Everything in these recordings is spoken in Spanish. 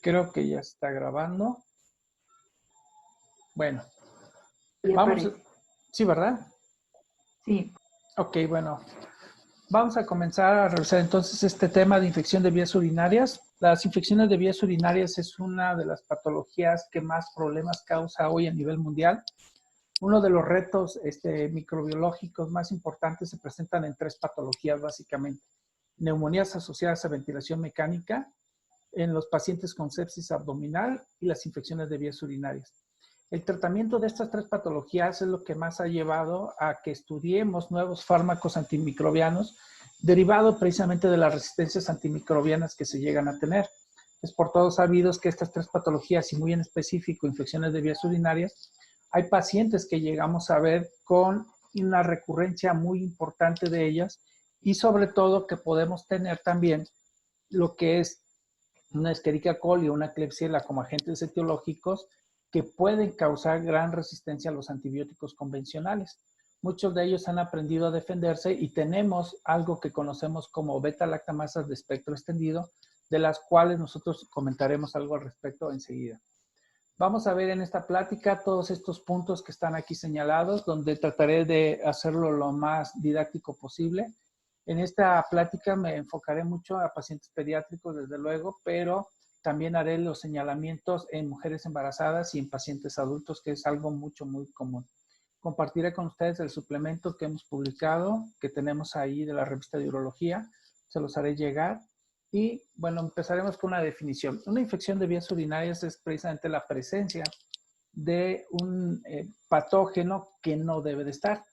Creo que ya está grabando. Bueno, Ya vamos. aparece. Sí, ¿verdad? Sí. Ok, bueno. Vamos a comenzar a revisar entonces este tema de infección de vías urinarias. Las infecciones de vías urinarias es una de las patologías que más problemas causa hoy a nivel mundial. Uno de los retos microbiológicos más importantes se presentan en tres patologías básicamente. Neumonías asociadas a ventilación mecánica, en los pacientes con sepsis abdominal y las infecciones de vías urinarias. El tratamiento de estas tres patologías es lo que más ha llevado a que estudiemos nuevos fármacos antimicrobianos derivado precisamente de las resistencias antimicrobianas que se llegan a tener. Es por todos sabidos que estas tres patologías y muy en específico infecciones de vías urinarias, hay pacientes que llegamos a ver con una recurrencia muy importante de ellas y sobre todo que podemos tener también lo que es una Escherichia coli o una Klebsiella como agentes etiológicos que pueden causar gran resistencia a los antibióticos convencionales. Muchos de ellos han aprendido a defenderse y tenemos algo que conocemos como beta-lactamasas de espectro extendido, de las cuales nosotros comentaremos algo al respecto enseguida. Vamos a ver en esta plática todos estos puntos que están aquí señalados, donde trataré de hacerlo lo más didáctico posible. En esta plática me enfocaré mucho a pacientes pediátricos, desde luego, pero también haré los señalamientos en mujeres embarazadas y en pacientes adultos, que es algo muy común. Compartiré con ustedes el suplemento que hemos publicado, que tenemos ahí de la revista de urología. Se los haré llegar. Y bueno, empezaremos con una definición. Una infección de vías urinarias es precisamente la presencia de un patógeno que no debe de estar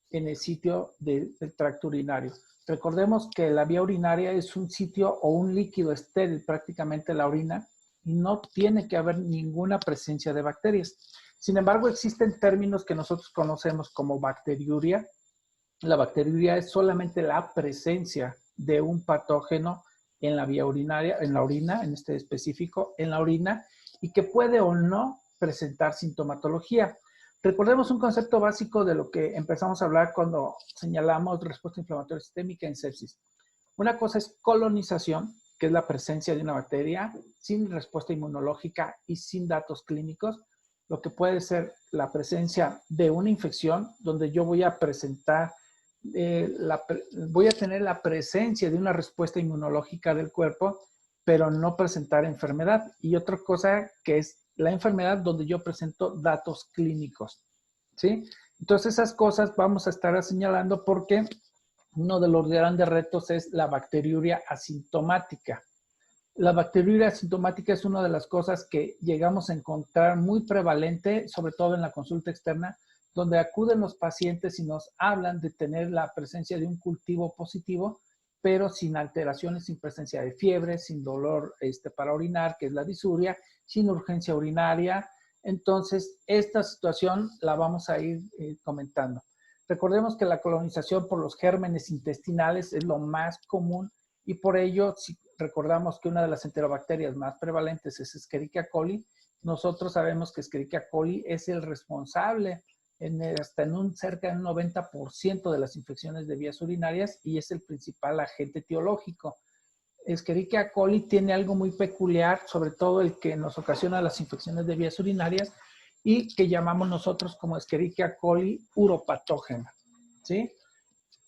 en el sitio del tracto urinario. Recordemos que la vía urinaria es un sitio o un líquido estéril, prácticamente la orina, y no tiene que haber ninguna presencia de bacterias. Sin embargo, existen términos que nosotros conocemos como bacteriuria. La bacteriuria es solamente la presencia de un patógeno en la vía urinaria, en la orina, en este específico, en la orina, y que puede o no presentar sintomatología. Recordemos un concepto básico de lo que empezamos a hablar cuando señalamos respuesta inflamatoria sistémica en sepsis. Una cosa es colonización, que es la presencia de una bacteria sin respuesta inmunológica y sin datos clínicos. Lo que puede ser la presencia de una infección donde yo voy a presentar voy a tener la presencia de una respuesta inmunológica del cuerpo, pero no presentar enfermedad. Y otra cosa que es la enfermedad donde yo presento datos clínicos, ¿sí? Entonces esas cosas vamos a estar señalando porque uno de los grandes retos es la bacteriuria asintomática. La bacteriuria asintomática es una de las cosas que llegamos a encontrar muy prevalente, sobre todo en la consulta externa, donde acuden los pacientes y nos hablan de tener la presencia de un cultivo positivo, pero sin alteraciones, sin presencia de fiebre, sin dolor para orinar, que es la disuria, sin urgencia urinaria. Entonces, esta situación la vamos a ir comentando. Recordemos que la colonización por los gérmenes intestinales es lo más común y por ello, si recordamos que una de las enterobacterias más prevalentes es Escherichia coli, nosotros sabemos que Escherichia coli es el responsable hasta en cerca de un 90% de las infecciones de vías urinarias y es el principal agente etiológico. Escherichia coli tiene algo muy peculiar, sobre todo el que nos ocasiona las infecciones de vías urinarias y que llamamos nosotros como Escherichia coli uropatógena, ¿sí?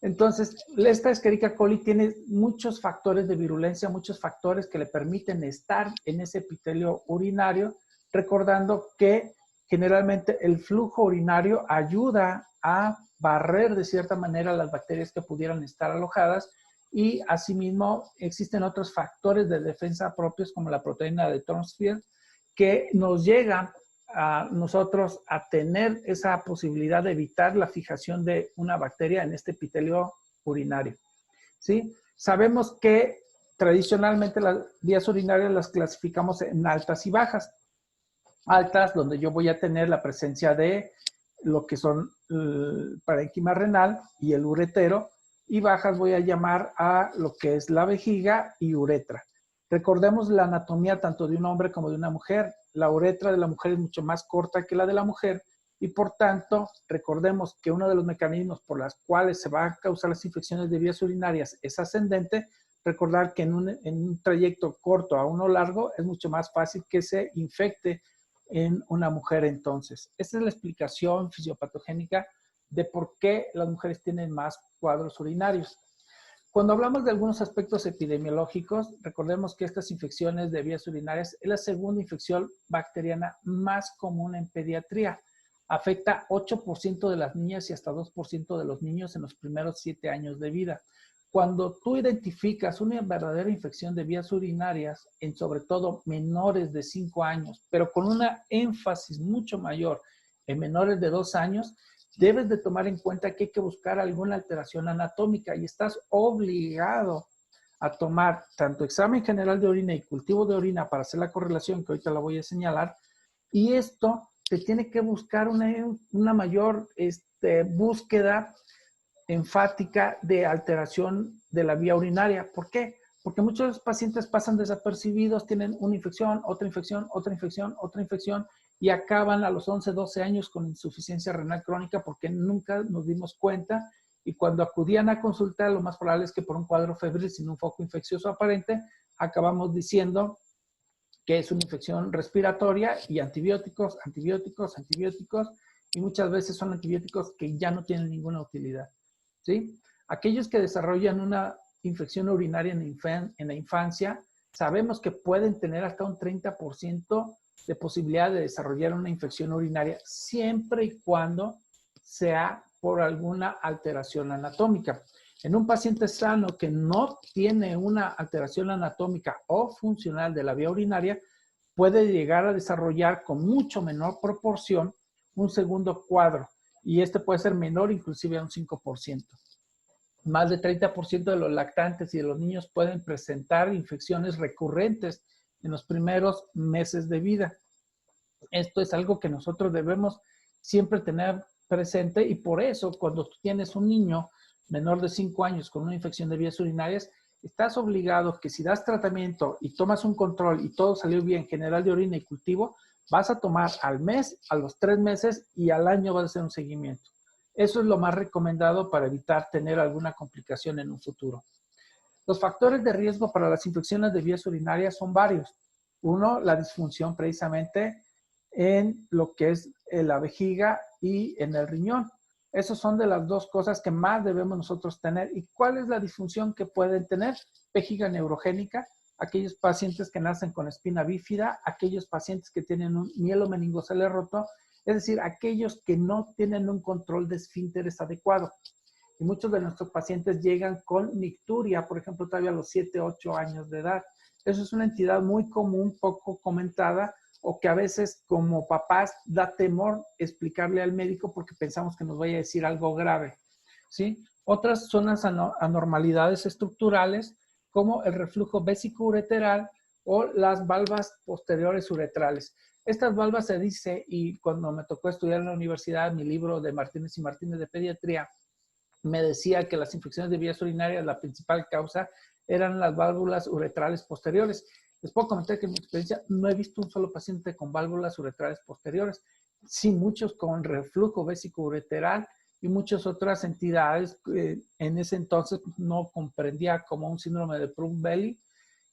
Entonces, esta Escherichia coli tiene muchos factores de virulencia, muchos factores que le permiten estar en ese epitelio urinario, recordando que generalmente el flujo urinario ayuda a barrer de cierta manera las bacterias que pudieran estar alojadas y asimismo existen otros factores de defensa propios como la proteína de Thornfield que nos llegan a nosotros a tener esa posibilidad de evitar la fijación de una bacteria en este epitelio urinario, ¿sí? Sabemos que tradicionalmente las vías urinarias las clasificamos en altas y bajas. Altas, donde yo voy a tener la presencia de lo que son el parénquima renal y el uretero, y bajas voy a llamar a lo que es la vejiga y uretra. Recordemos la anatomía tanto de un hombre como de una mujer. La uretra de la mujer es mucho más corta que la de la mujer y por tanto recordemos que uno de los mecanismos por los cuales se van a causar las infecciones de vías urinarias es ascendente, recordar que en un trayecto corto a uno largo es mucho más fácil que se infecte en una mujer entonces. Esta es la explicación fisiopatogénica de por qué las mujeres tienen más cuadros urinarios. Cuando hablamos de algunos aspectos epidemiológicos, recordemos que estas infecciones de vías urinarias es la segunda infección bacteriana más común en pediatría. Afecta 8% de las niñas y hasta 2% de los niños en los primeros 7 años de vida. Cuando tú identificas una verdadera infección de vías urinarias en sobre todo menores de 5 años, pero con una énfasis mucho mayor en menores de 2 años, debes de tomar en cuenta que hay que buscar alguna alteración anatómica y estás obligado a tomar tanto examen general de orina y cultivo de orina para hacer la correlación, que ahorita la voy a señalar, y esto te tiene que buscar una mayor búsqueda enfática de alteración de la vía urinaria. ¿Por qué? Porque muchos pacientes pasan desapercibidos, tienen una infección, otra infección, otra infección, otra infección, y acaban a los 11, 12 años con insuficiencia renal crónica porque nunca nos dimos cuenta, y cuando acudían a consultar, lo más probable es que por un cuadro febril sin un foco infeccioso aparente, acabamos diciendo que es una infección respiratoria y antibióticos, antibióticos, antibióticos, y muchas veces son antibióticos que ya no tienen ninguna utilidad, ¿sí? Aquellos que desarrollan una infección urinaria en la infancia, sabemos que pueden tener hasta un 30% de posibilidad de desarrollar una infección urinaria siempre y cuando sea por alguna alteración anatómica. En un paciente sano que no tiene una alteración anatómica o funcional de la vía urinaria, puede llegar a desarrollar con mucho menor proporción un segundo cuadro, y este puede ser menor inclusive a un 5%. Más de 30% de los lactantes y de los niños pueden presentar infecciones recurrentes en los primeros meses de vida. Esto es algo que nosotros debemos siempre tener presente, y por eso cuando tú tienes un niño menor de 5 años con una infección de vías urinarias, estás obligado que si das tratamiento y tomas un control y todo salió bien, general de orina y cultivo, vas a tomar al mes, a los 3 meses y al año vas a hacer un seguimiento. Eso es lo más recomendado para evitar tener alguna complicación en un futuro. Los factores de riesgo para las infecciones de vías urinarias son varios. Uno, la disfunción precisamente en lo que es la vejiga y en el riñón. Esas son de las dos cosas que más debemos nosotros tener. ¿Y cuál es la disfunción que pueden tener? Vejiga neurogénica, aquellos pacientes que nacen con espina bífida, aquellos pacientes que tienen un mielomeningocele roto, es decir, aquellos que no tienen un control de esfínteres adecuado. Y muchos de nuestros pacientes llegan con nicturia, por ejemplo, todavía a los 7, 8 años de edad. Eso es una entidad muy común, poco comentada, o que a veces como papás da temor explicarle al médico porque pensamos que nos vaya a decir algo grave, ¿sí? Otras son las anormalidades estructurales, como el reflujo vesicoureteral o las valvas posteriores uretrales. Estas valvas se dice, y cuando me tocó estudiar en la universidad, mi libro de Martínez y Martínez de Pediatría, me decía que las infecciones de vías urinarias, la principal causa eran las válvulas uretrales posteriores. Les puedo comentar que en mi experiencia no he visto un solo paciente con válvulas uretrales posteriores. Sí, muchos con reflujo vesicoureteral y muchas otras entidades en ese entonces no comprendía como un síndrome de Prader-Willi,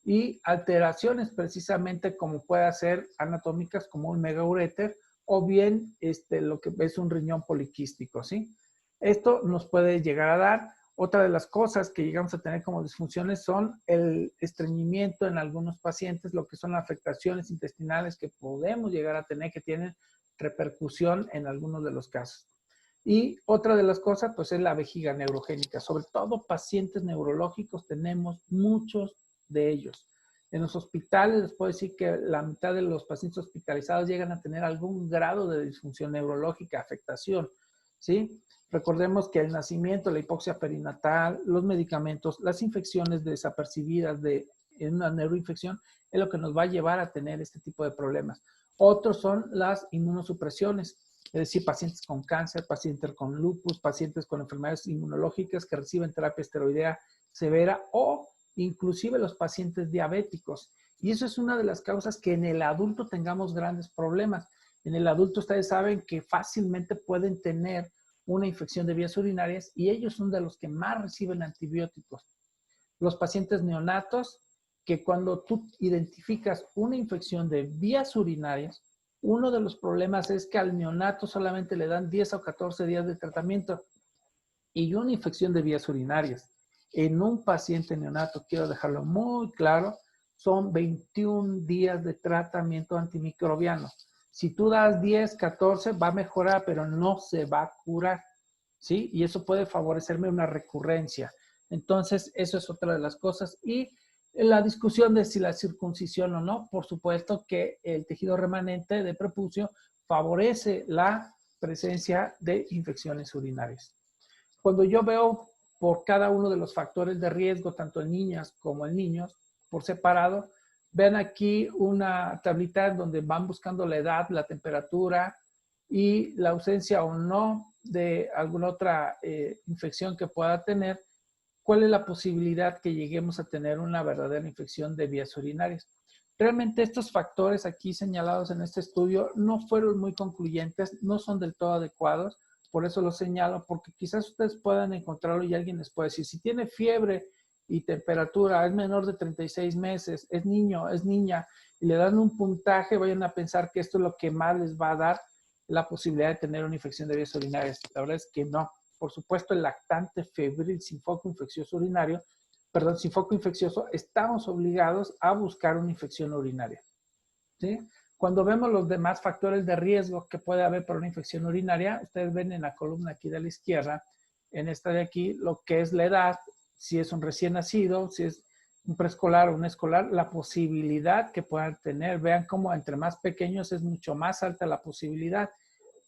y alteraciones precisamente como puede ser anatómicas como un megaureter o bien lo que es un riñón poliquístico, ¿sí? Esto nos puede llegar a dar. Otra de las cosas que llegamos a tener como disfunciones son el estreñimiento en algunos pacientes, lo que son las afectaciones intestinales que podemos llegar a tener, que tienen repercusión en algunos de los casos. Y otra de las cosas, pues, es la vejiga neurogénica. Sobre todo pacientes neurológicos tenemos muchos de ellos. En los hospitales les puedo decir que la mitad de los pacientes hospitalizados llegan a tener algún grado de disfunción neurológica, afectación, ¿sí? Recordemos que el nacimiento, la hipoxia perinatal, los medicamentos, las infecciones desapercibidas en una neuroinfección es lo que nos va a llevar a tener este tipo de problemas. Otros son las inmunosupresiones, es decir, pacientes con cáncer, pacientes con lupus, pacientes con enfermedades inmunológicas que reciben terapia esteroidea severa o inclusive los pacientes diabéticos. Y eso es una de las causas que en el adulto tengamos grandes problemas. En el adulto ustedes saben que fácilmente pueden tener una infección de vías urinarias y ellos son de los que más reciben antibióticos. los pacientes neonatos, que cuando tú identificas una infección de vías urinarias, uno de los problemas es que al neonato solamente le dan 10 o 14 días de tratamiento y una infección de vías urinarias en un paciente neonato, quiero dejarlo muy claro, son 21 días de tratamiento antimicrobiano. Si tú das 10, 14, va a mejorar, pero no se va a curar, ¿sí? Y eso puede favorecerme una recurrencia. Entonces, eso es otra de las cosas. Y la discusión de si la circuncisión o no, por supuesto que el tejido remanente de prepucio favorece la presencia de infecciones urinarias. Cuando yo veo por cada uno de los factores de riesgo, tanto en niñas como en niños, por separado, ven aquí una tablita donde van buscando la edad, la temperatura y la ausencia o no de alguna otra infección que pueda tener. ¿Cuál es la posibilidad que lleguemos a tener una verdadera infección de vías urinarias? Realmente estos factores aquí señalados en este estudio no fueron muy concluyentes, no son del todo adecuados, por eso lo señalo, porque quizás ustedes puedan encontrarlo y alguien les puede decir, si tiene fiebre y temperatura, es menor de 36 meses, es niño, es niña, y le dan un puntaje, vayan a pensar que esto es lo que más les va a dar la posibilidad de tener una infección de vías urinarias. La verdad es que no. Por supuesto, el lactante febril sin foco infeccioso urinario, perdón, sin foco infeccioso, estamos obligados a buscar una infección urinaria, ¿sí? Cuando vemos los demás factores de riesgo que puede haber por una infección urinaria, ustedes ven en la columna aquí de la izquierda, en esta de aquí, lo que es la edad, si es un recién nacido, si es un preescolar o un escolar, la posibilidad que puedan tener. Vean cómo entre más pequeños es mucho más alta la posibilidad.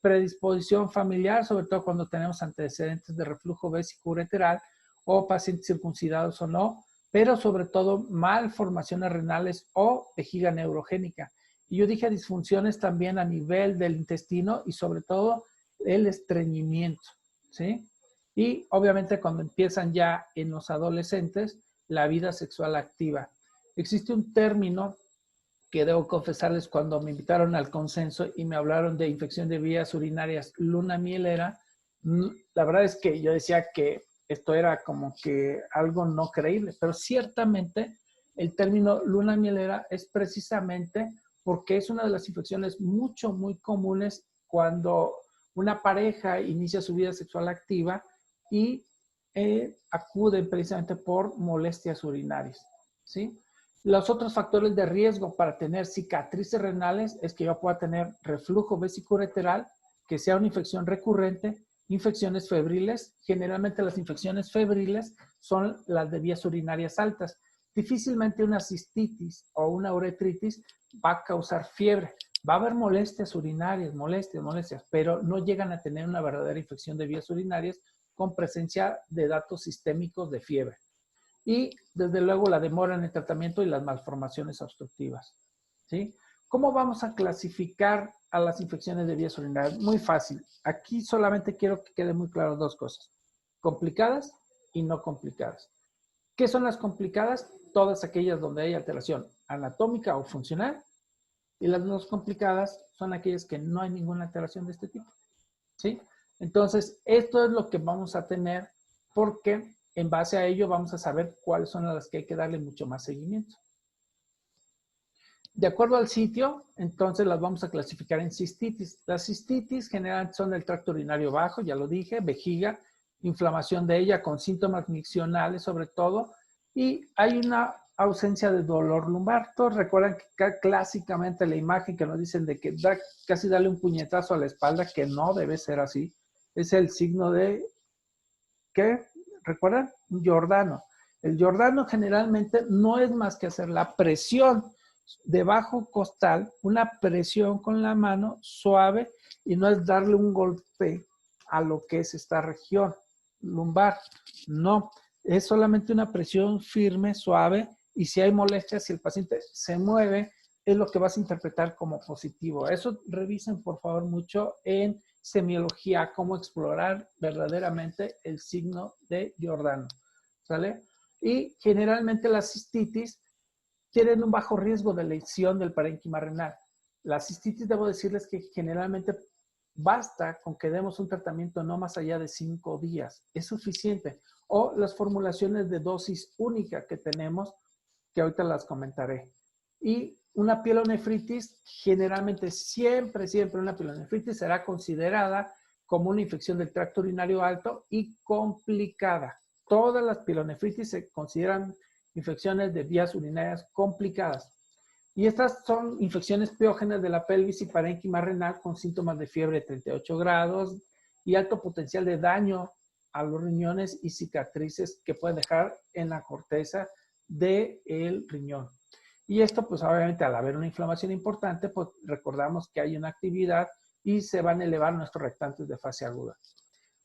Predisposición familiar, sobre todo cuando tenemos antecedentes de reflujo vesicoureteral o pacientes circuncidados o no, pero sobre todo malformaciones renales o vejiga neurogénica. Y yo dije disfunciones también a nivel del intestino y sobre todo el estreñimiento, ¿sí? Y obviamente cuando empiezan ya en los adolescentes, la vida sexual activa. Existe un término que debo confesarles cuando me invitaron al consenso y me hablaron de infección de vías urinarias luna mielera, la verdad es que yo decía que esto era como que algo no creíble, pero ciertamente el término luna mielera es precisamente porque es una de las infecciones muy comunes cuando una pareja inicia su vida sexual activa y acuden precisamente por molestias urinarias, ¿sí? Los otros factores de riesgo para tener cicatrices renales es que yo pueda tener reflujo vesicoureteral, que sea una infección recurrente, infecciones febriles. Generalmente las infecciones febriles son las de vías urinarias altas. Difícilmente una cistitis o una uretritis va a causar fiebre. Va a haber molestias urinarias, molestias, pero no llegan a tener una verdadera infección de vías urinarias con presencia de datos sistémicos de fiebre. Y desde luego la demora en el tratamiento y las malformaciones obstructivas, ¿sí? ¿Cómo vamos a clasificar a las infecciones de vías urinarias? Muy fácil. Aquí solamente quiero que quede muy claro dos cosas: complicadas y no complicadas. ¿Qué son las complicadas? Todas aquellas donde hay alteración anatómica o funcional, y las no complicadas son aquellas que no hay ninguna alteración de este tipo, ¿sí? Entonces, esto es lo que vamos a tener porque en base a ello vamos a saber cuáles son las que hay que darle mucho más seguimiento. De acuerdo al sitio, entonces las vamos a clasificar en cistitis. Las cistitis generalmente son del tracto urinario bajo, ya lo dije, vejiga, inflamación de ella con síntomas miccionales sobre todo, y hay una ausencia de dolor lumbar. Todos recuerdan que clásicamente la imagen que nos dicen de que casi darle un puñetazo a la espalda, que no debe ser así, es el signo de, ¿qué? ¿Recuerdan? Un Giordano. El Giordano generalmente no es más que hacer la presión debajo costal, una presión con la mano suave, y no es darle un golpe a lo que es esta región lumbar. No, es solamente una presión firme, suave, y si hay molestias, si el paciente se mueve, es lo que vas a interpretar como positivo. Eso revisen por favor mucho en semiología, cómo explorar verdaderamente el signo de Giordano, ¿sale? Y generalmente las cistitis tienen un bajo riesgo de lesión del parénquima renal. La cistitis, debo decirles que generalmente basta con que demos un tratamiento no más allá de 5 días. Es suficiente. o las formulaciones de dosis única que tenemos, que ahorita las comentaré. Y una pielonefritis, generalmente siempre una pielonefritis será considerada como una infección del tracto urinario alto y complicada. Todas las pielonefritis se consideran infecciones de vías urinarias complicadas. Y estas son infecciones piógenas de la pelvis y parénquima renal con síntomas de fiebre de 38 grados y alto potencial de daño a los riñones y cicatrices que pueden dejar en la corteza del riñón. Y esto, pues obviamente al haber una inflamación importante, pues recordamos que hay una actividad y se van a elevar nuestros reactantes de fase aguda.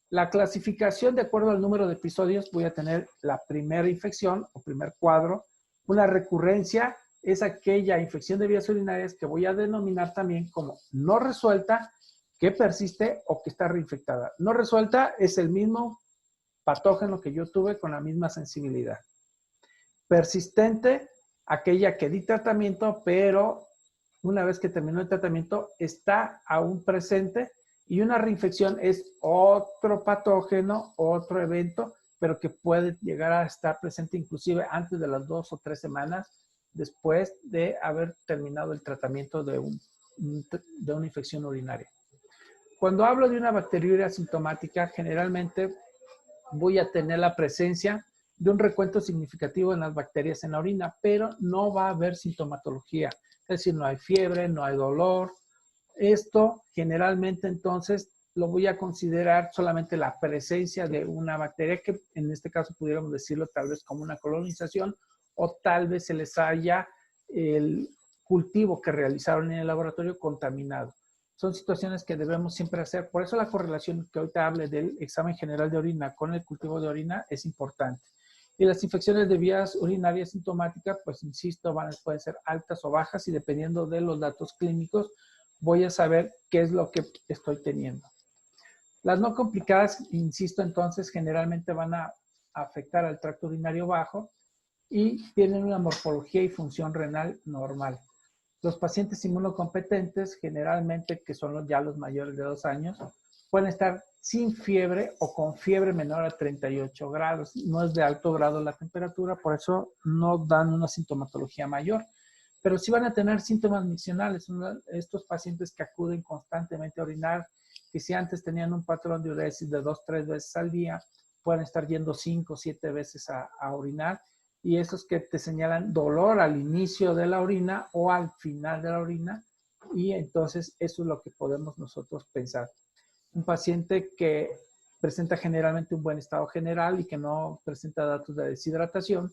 La clasificación, de acuerdo al número de episodios, voy a tener la primera infección o primer cuadro. Una recurrencia es aquella infección de vías urinarias que voy a denominar también como no resuelta, que persiste o que está reinfectada. No resuelta es el mismo patógeno que yo tuve con la misma sensibilidad. Persistente, aquella que di tratamiento, pero una vez que terminó el tratamiento está aún presente. Y una reinfección es otro patógeno, otro evento, pero que puede llegar a estar presente inclusive antes de las 2 o 3 semanas después de haber terminado el tratamiento de una infección urinaria. Cuando hablo de una bacteriuria asintomática, generalmente voy a tener la presencia de un recuento significativo en las bacterias en la orina, pero no va a haber sintomatología. Es decir, no hay fiebre, no hay dolor. Esto generalmente entonces lo voy a considerar solamente la presencia de una bacteria que en este caso pudiéramos decirlo tal vez como una colonización o tal vez se les haya el cultivo que realizaron en el laboratorio contaminado. Son situaciones que debemos siempre hacer. Por eso la correlación que ahorita hable del examen general de orina con el cultivo de orina es importante. Y las infecciones de vías urinarias sintomáticas, pues insisto, pueden ser altas o bajas y dependiendo de los datos clínicos, voy a saber qué es lo que estoy teniendo. Las no complicadas, insisto, entonces generalmente van a afectar al tracto urinario bajo y tienen una morfología y función renal normal. Los pacientes inmunocompetentes, generalmente que son ya los mayores de 2 años, pueden estar sin fiebre o con fiebre menor a 38 grados. No es de alto grado la temperatura, por eso no dan una sintomatología mayor. Pero sí van a tener síntomas miccionales. Estos pacientes que acuden constantemente a orinar, que si antes tenían un patrón de uresis de 2 o 3 veces al día, pueden estar yendo 5 o 7 veces a orinar. Y esos que te señalan dolor al inicio de la orina o al final de la orina. Y entonces eso es lo que podemos nosotros pensar. Un paciente que presenta generalmente un buen estado general y que no presenta datos de deshidratación.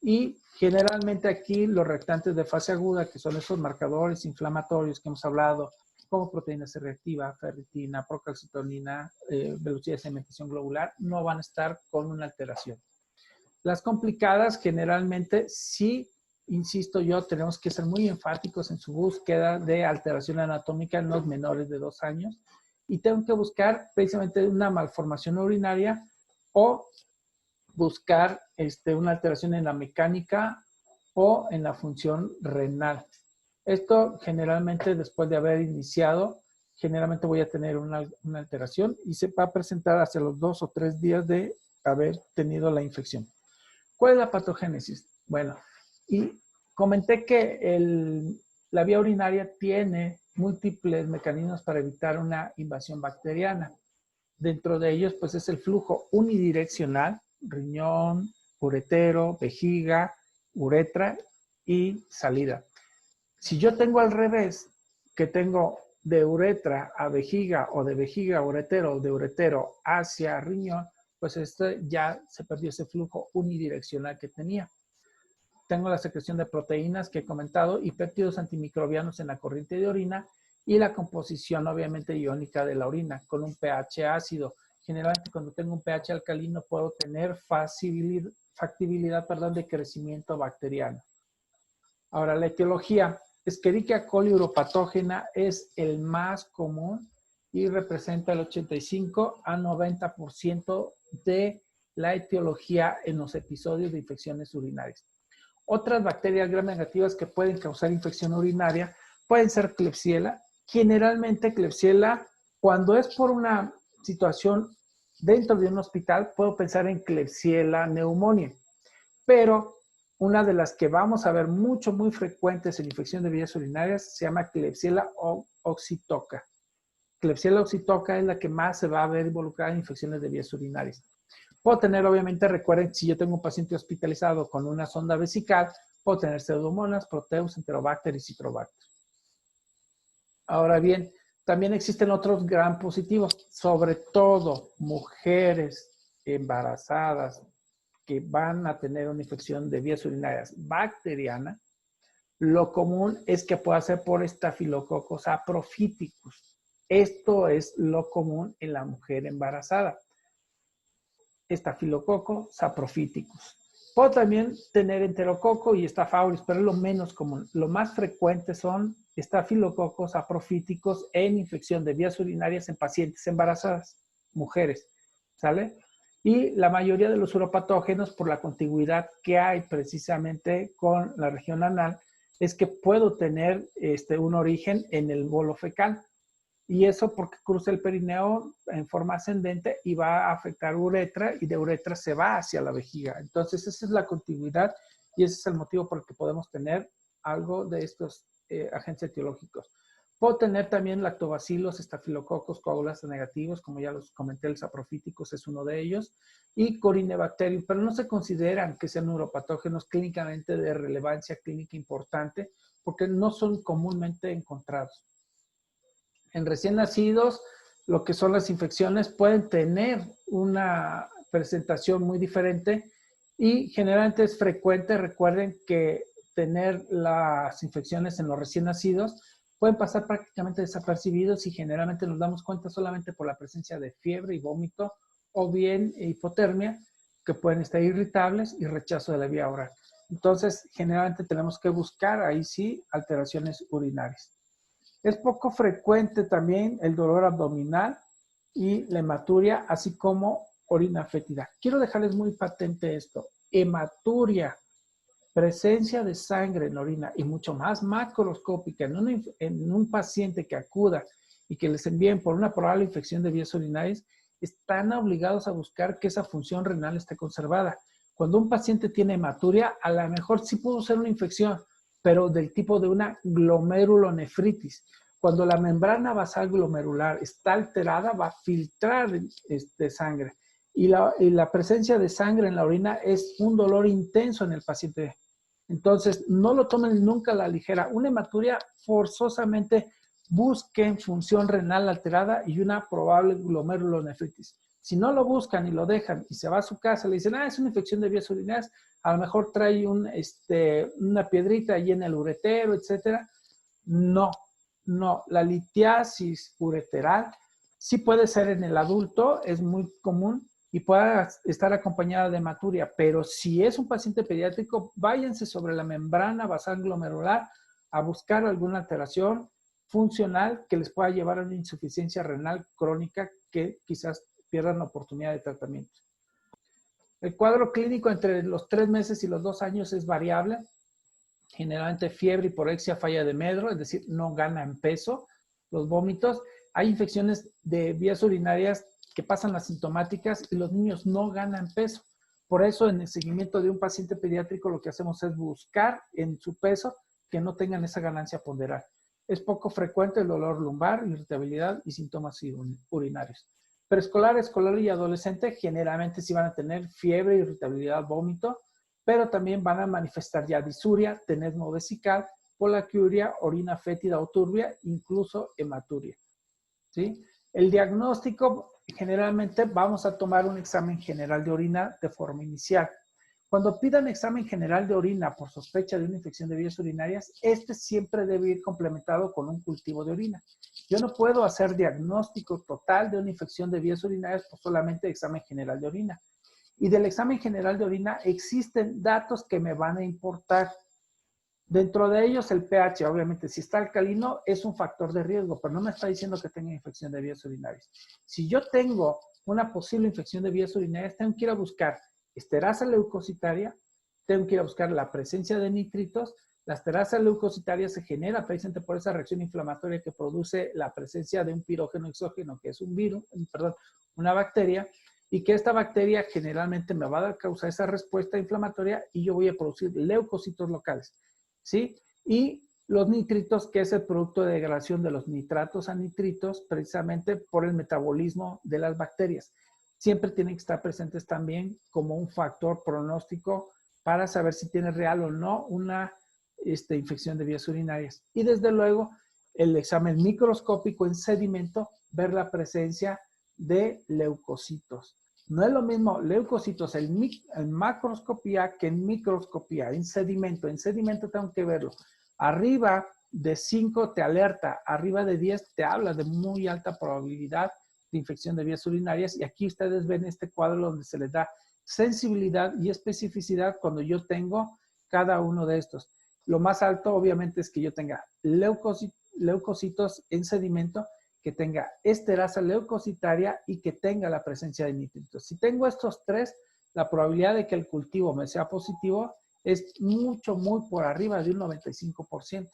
Y generalmente aquí los reactantes de fase aguda, que son esos marcadores inflamatorios que hemos hablado, como proteína C reactiva, ferritina, procalcitonina, velocidad de sedimentación globular, no van a estar con una alteración. Las complicadas generalmente sí, insisto yo, tenemos que ser muy enfáticos en su búsqueda de alteración anatómica en los menores de 2 años y tengo que buscar precisamente una malformación urinaria o buscar una alteración en la mecánica o en la función renal. Esto generalmente después de haber iniciado, generalmente voy a tener una alteración y se va a presentar hacia los 2 o 3 días de haber tenido la infección. ¿Cuál es la patogénesis? Bueno, y comenté que la vía urinaria tiene múltiples mecanismos para evitar una invasión bacteriana. Dentro de ellos, pues es el flujo unidireccional, riñón, uretero, vejiga, uretra y salida. Si yo tengo al revés, que tengo de uretra a vejiga o de vejiga a uretero o de uretero hacia riñón, pues ya se perdió ese flujo unidireccional que tenía. Tengo la secreción de proteínas que he comentado y péptidos antimicrobianos en la corriente de orina y la composición obviamente iónica de la orina con un pH ácido. Generalmente cuando tengo un pH alcalino puedo tener factibilidad de crecimiento bacteriano. Ahora la etiología. Escherichia coli uropatógena es el más común y representa el 85 a 90% de la etiología en los episodios de infecciones urinarias. Otras bacterias gram negativas que pueden causar infección urinaria pueden ser Klebsiella. Generalmente Klebsiella, cuando es por una situación dentro de un hospital, puedo pensar en Klebsiella pneumoniae. Pero una de las que vamos a ver muy frecuentes en infección de vías urinarias se llama Klebsiella oxytoca. Klebsiella oxytoca es la que más se va a ver involucrada en infecciones de vías urinarias. Puedo tener, obviamente, recuerden, si yo tengo un paciente hospitalizado con una sonda vesical, puedo tener Pseudomonas, Proteus, Enterobacter y Citrobacter. Ahora bien, también existen otros gran positivos, sobre todo mujeres embarazadas que van a tener una infección de vías urinarias bacteriana. Lo común es que pueda ser por Staphylococcus saprophyticus. Esto es lo común en la mujer embarazada. Staphylococcus saprophyticus. Puedo también tener enterococo y Staph aureus, pero es lo menos común. Lo más frecuente son Staphylococcus saprophyticus en infección de vías urinarias en pacientes embarazadas, mujeres, ¿sale? Y la mayoría de los uropatógenos, por la contigüidad que hay precisamente con la región anal, es que puedo tener un origen en el bolo fecal. Y eso porque cruza el perineo en forma ascendente y va a afectar uretra y de uretra se va hacia la vejiga. Entonces, esa es la contigüidad y ese es el motivo por el que podemos tener algo de estos agentes etiológicos. Puedo tener también lactobacilos, estafilococos, coagulas negativos, como ya los comenté, el saprofíticos es uno de ellos, y Corynebacterium, pero no se consideran que sean neuropatógenos clínicamente de relevancia clínica importante porque no son comúnmente encontrados. En recién nacidos, lo que son las infecciones pueden tener una presentación muy diferente y generalmente es frecuente, recuerden que tener las infecciones en los recién nacidos pueden pasar prácticamente desapercibidos y generalmente nos damos cuenta solamente por la presencia de fiebre y vómito o bien hipotermia, que pueden estar irritables y rechazo de la vía oral. Entonces, generalmente tenemos que buscar ahí sí alteraciones urinarias. Es poco frecuente también el dolor abdominal y la hematuria, así como orina fétida. Quiero dejarles muy patente esto. Hematuria, presencia de sangre en la orina y mucho más macroscópica en un paciente que acuda y que les envíen por una probable infección de vías urinarias, están obligados a buscar que esa función renal esté conservada. Cuando un paciente tiene hematuria, a lo mejor sí pudo ser una infección, pero del tipo de una glomerulonefritis. Cuando la membrana basal glomerular está alterada, va a filtrar sangre. Y la presencia de sangre en la orina es un dolor intenso en el paciente. Entonces, no lo tomen nunca a la ligera. Una hematuria forzosamente busquen función renal alterada y una probable glomerulonefritis. Si no lo buscan y lo dejan y se va a su casa, le dicen, es una infección de vías urinarias, a lo mejor trae una piedrita ahí en el uretero, etcétera. No, la litiasis ureteral sí puede ser en el adulto, es muy común y puede estar acompañada de hematuria, pero si es un paciente pediátrico, váyanse sobre la membrana basal glomerular a buscar alguna alteración funcional que les pueda llevar a una insuficiencia renal crónica que quizás pierdan la oportunidad de tratamiento. El cuadro clínico entre los 3 meses y los 2 años es variable. Generalmente fiebre, hiporexia, falla de medro, es decir, no gana en peso. Los vómitos. Hay infecciones de vías urinarias que pasan asintomáticas y los niños no ganan peso. Por eso, en el seguimiento de un paciente pediátrico, lo que hacemos es buscar en su peso que no tengan esa ganancia ponderal. Es poco frecuente el dolor lumbar, irritabilidad y síntomas urinarios. Preescolar, escolar y adolescente generalmente sí van a tener fiebre, irritabilidad, vómito, pero también van a manifestar ya disuria, tenesmo vesical, polaquiuria, orina fétida o turbia, incluso hematuria. ¿Sí? El diagnóstico, generalmente vamos a tomar un examen general de orina de forma inicial. Cuando pidan examen general de orina por sospecha de una infección de vías urinarias, siempre debe ir complementado con un cultivo de orina. Yo no puedo hacer diagnóstico total de una infección de vías urinarias por solamente examen general de orina. Y del examen general de orina existen datos que me van a importar. Dentro de ellos el pH, obviamente, si está alcalino es un factor de riesgo, pero no me está diciendo que tenga infección de vías urinarias. Si yo tengo una posible infección de vías urinarias, tengo que ir a buscar esterasa leucocitaria, tengo que ir a buscar la presencia de nitritos. La esterasa leucocitaria se genera precisamente por esa reacción inflamatoria que produce la presencia de un pirógeno exógeno, que es un virus, una bacteria, y que esta bacteria generalmente me va a causar esa respuesta inflamatoria y yo voy a producir leucocitos locales, ¿sí? Y los nitritos, que es el producto de degradación de los nitratos a nitritos, precisamente por el metabolismo de las bacterias. Siempre tienen que estar presentes también como un factor pronóstico para saber si tiene real o no una infección de vías urinarias. Y desde luego, el examen microscópico en sedimento, ver la presencia de leucocitos. No es lo mismo leucocitos en macroscopía que en microscopía, en sedimento. En sedimento tengo que verlo. Arriba de 5 te alerta, arriba de 10 te habla de muy alta probabilidad de infección de vías urinarias. Y aquí ustedes ven este cuadro donde se les da sensibilidad y especificidad cuando yo tengo cada uno de estos. Lo más alto, obviamente, es que yo tenga leucocitos en sedimento, que tenga esterasa leucocitaria y que tenga la presencia de nitritos. Si tengo estos tres, la probabilidad de que el cultivo me sea positivo es muy por arriba de un 95%.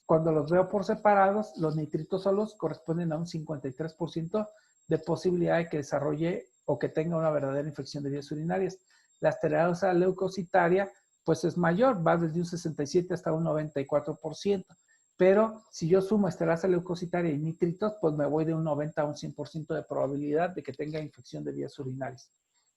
Cuando los veo por separados, los nitritos solos corresponden a un 53% de posibilidad de que desarrolle o que tenga una verdadera infección de vías urinarias. La esterasa leucocitaria pues es mayor, va desde un 67 hasta un 94%. Pero si yo sumo esterasa leucocitaria y nitritos, pues me voy de un 90 a un 100% de probabilidad de que tenga infección de vías urinarias.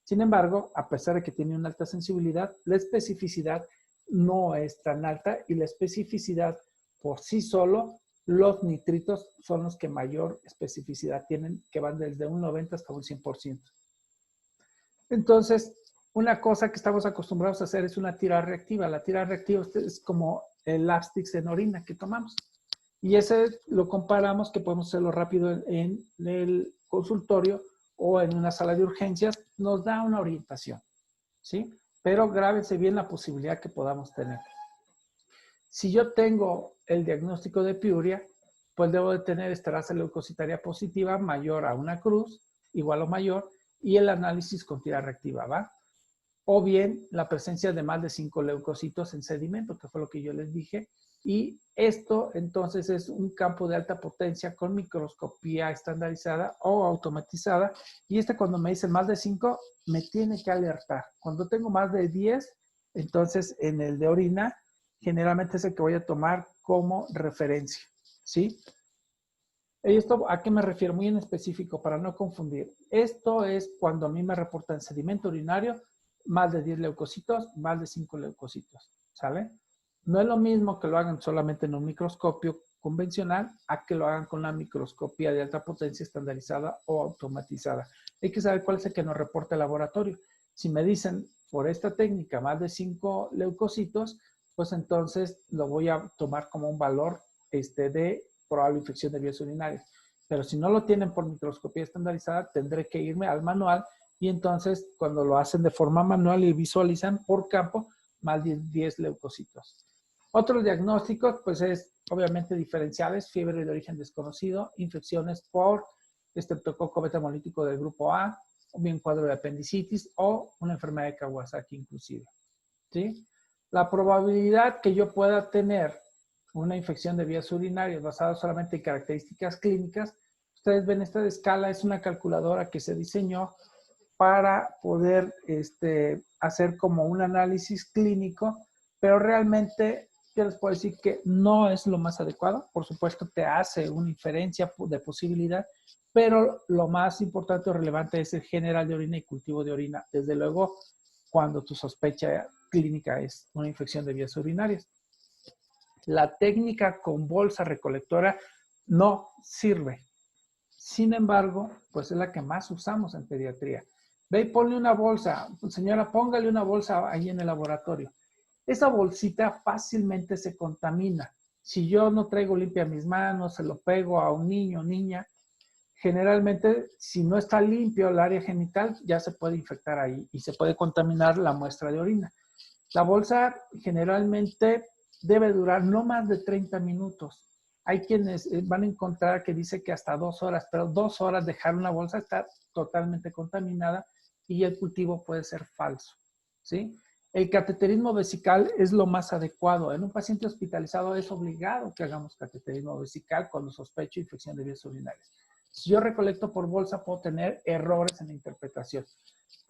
Sin embargo, a pesar de que tiene una alta sensibilidad, la especificidad no es tan alta y la especificidad por sí solo, los nitritos son los que mayor especificidad tienen, que van desde un 90 hasta un 100%. Entonces, una cosa que estamos acostumbrados a hacer es una tira reactiva. La tira reactiva es como el Lapstix en orina que tomamos. Y ese lo comparamos, que podemos hacerlo rápido en el consultorio o en una sala de urgencias, nos da una orientación, ¿sí? Pero grábense bien la posibilidad que podamos tener. Si yo tengo el diagnóstico de piuria, pues debo de tener esterasa leucocitaria positiva mayor a una cruz, igual o mayor, y el análisis con tira reactiva, ¿va? O bien la presencia de más de 5 leucocitos en sedimento, que fue lo que yo les dije. Y esto entonces es un campo de alta potencia con microscopía estandarizada o automatizada. Y cuando me dicen más de 5, me tiene que alertar. Cuando tengo más de 10, entonces en el de orina, generalmente es el que voy a tomar como referencia, ¿sí? ¿Y esto a qué me refiero? Muy en específico, para no confundir. Esto es cuando a mí me reportan sedimento urinario, más de 10 leucocitos, más de 5 leucocitos, ¿sale? No es lo mismo que lo hagan solamente en un microscopio convencional a que lo hagan con una microscopía de alta potencia estandarizada o automatizada. Hay que saber cuál es el que nos reporta el laboratorio. Si me dicen por esta técnica más de 5 leucocitos, pues entonces lo voy a tomar como un valor de probable infección de vías urinarias. Pero si no lo tienen por microscopía estandarizada, tendré que irme al manual y entonces cuando lo hacen de forma manual y visualizan por campo, más de 10 leucocitos. Otros diagnósticos, pues es obviamente diferenciales, fiebre de origen desconocido, infecciones por estreptococo beta-hemolítico del grupo A, o bien cuadro de apendicitis o una enfermedad de Kawasaki inclusive, ¿sí? La probabilidad que yo pueda tener una infección de vías urinarias basada solamente en características clínicas, ustedes ven esta escala, es una calculadora que se diseñó para poder hacer como un análisis clínico, pero realmente yo les puedo decir que no es lo más adecuado. Por supuesto, te hace una inferencia de posibilidad, pero lo más importante o relevante es el general de orina y cultivo de orina. Desde luego, cuando tu sospecha clínica es una infección de vías urinarias. La técnica con bolsa recolectora no sirve. Sin embargo, pues es la que más usamos en pediatría. Ve y ponle una bolsa. Señora, póngale una bolsa ahí en el laboratorio. Esa bolsita fácilmente se contamina. Si yo no traigo limpia mis manos, se lo pego a un niño o niña, generalmente si no está limpio el área genital, ya se puede infectar ahí y se puede contaminar la muestra de orina. La bolsa generalmente debe durar no más de 30 minutos. Hay quienes van a encontrar que dice que hasta 2 horas, pero 2 horas dejar una bolsa está totalmente contaminada y el cultivo puede ser falso, ¿sí? El cateterismo vesical es lo más adecuado. En un paciente hospitalizado es obligado que hagamos cateterismo vesical cuando sospecho infección de vías urinarias. Si yo recolecto por bolsa, puedo tener errores en la interpretación.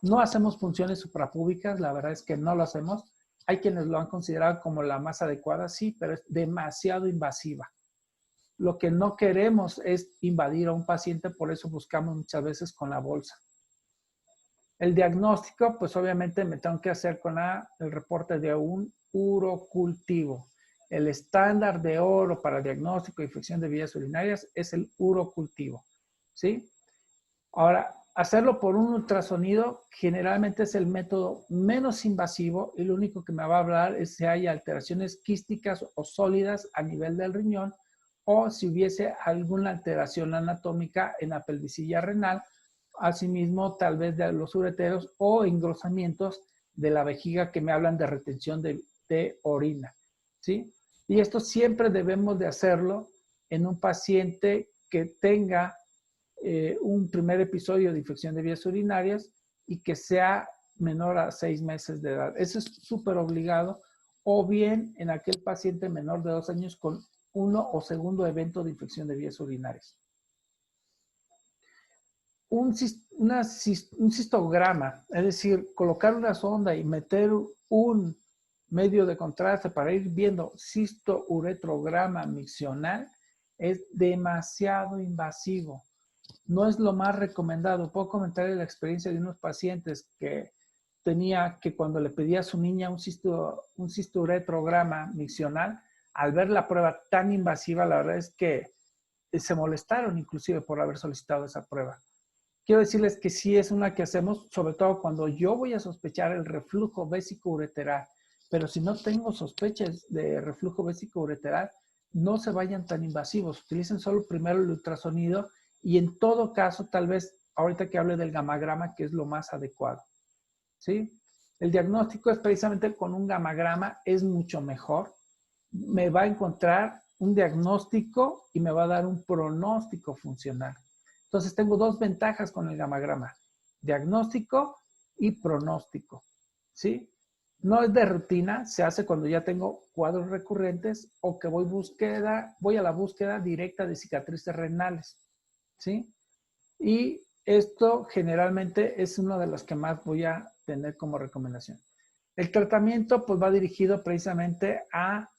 No hacemos punciones suprapúbicas, la verdad es que no lo hacemos. Hay quienes lo han considerado como la más adecuada, sí, pero es demasiado invasiva. Lo que no queremos es invadir a un paciente, por eso buscamos muchas veces con la bolsa. El diagnóstico, pues obviamente me tengo que hacer con el reporte de un urocultivo. El estándar de oro para diagnóstico de infección de vías urinarias es el urocultivo, ¿sí? Ahora, hacerlo por un ultrasonido generalmente es el método menos invasivo y lo único que me va a hablar es si hay alteraciones quísticas o sólidas a nivel del riñón o si hubiese alguna alteración anatómica en la pelvicilla renal, asimismo tal vez de los ureteros o engrosamientos de la vejiga que me hablan de retención de orina, ¿sí? Y esto siempre debemos de hacerlo en un paciente que tenga un primer episodio de infección de vías urinarias y que sea menor a 6 meses de edad. Eso es súper obligado. O bien en aquel paciente menor de 2 años con uno o segundo evento de infección de vías urinarias. Un cistograma, es decir, colocar una sonda y meter un medio de contraste para ir viendo cistouretrograma miccional es demasiado invasivo. No es lo más recomendado. Puedo comentar la experiencia de unos pacientes que tenía que cuando le pedía a su niña un cistouretrograma miccional, al ver la prueba tan invasiva, la verdad es que se molestaron inclusive por haber solicitado esa prueba. Quiero decirles que sí es una que hacemos, sobre todo cuando yo voy a sospechar el reflujo vésico-ureteral, pero si no tengo sospechas de reflujo vésico-ureteral, no se vayan tan invasivos. Utilicen solo primero el ultrasonido y en todo caso, tal vez, ahorita que hable del gamagrama, que es lo más adecuado, ¿sí? El diagnóstico es precisamente con un gamagrama, es mucho mejor. Me va a encontrar un diagnóstico y me va a dar un pronóstico funcional. Entonces, tengo dos ventajas con el gamagrama, diagnóstico y pronóstico, ¿sí? No es de rutina, se hace cuando ya tengo cuadros recurrentes o que voy a la búsqueda directa de cicatrices renales, ¿sí? Y esto generalmente es una de las que más voy a tener como recomendación. El tratamiento pues va dirigido precisamente a